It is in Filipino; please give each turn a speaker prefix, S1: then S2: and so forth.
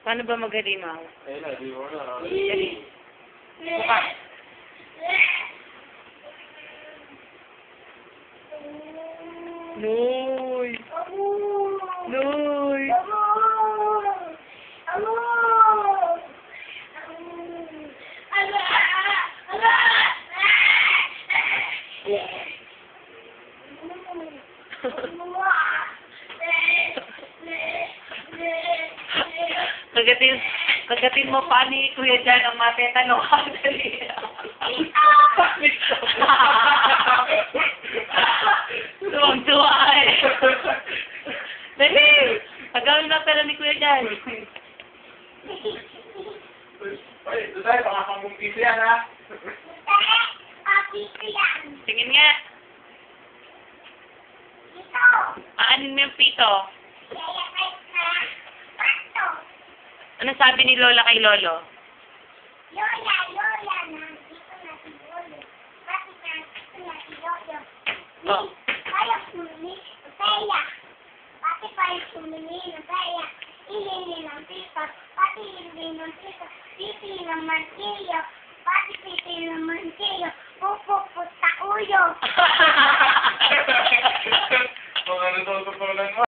S1: Paano ba mag-halimaw?
S2: Ayun na, di mo na.
S1: Dali. Buka. Noy! Noy! Kagatin mo pa ni Kuya Jan ang matetanong ka. Dali. Tuwang-tuwa eh. Dali! Pagawin na pala ni Kuya Jan.
S2: Ay, ito tayo, baka pang-umpisa yan, ha?
S1: Tingin nga. Aanin mo yung pito. Ano sabi ni Lola kay Lolo?
S3: Lola, nandito na si Lolo. Bakit nandito na si Lolo?
S1: Oh.
S3: Kaya sumili ng pera. Pati kaya sumili ng pera. Ilili ng pito. Pati ilili ng pito. Pipi ng mantilyo. Pati pipi ng mantilyo. Pupuput sa ulo.
S2: Mga natututunan mo.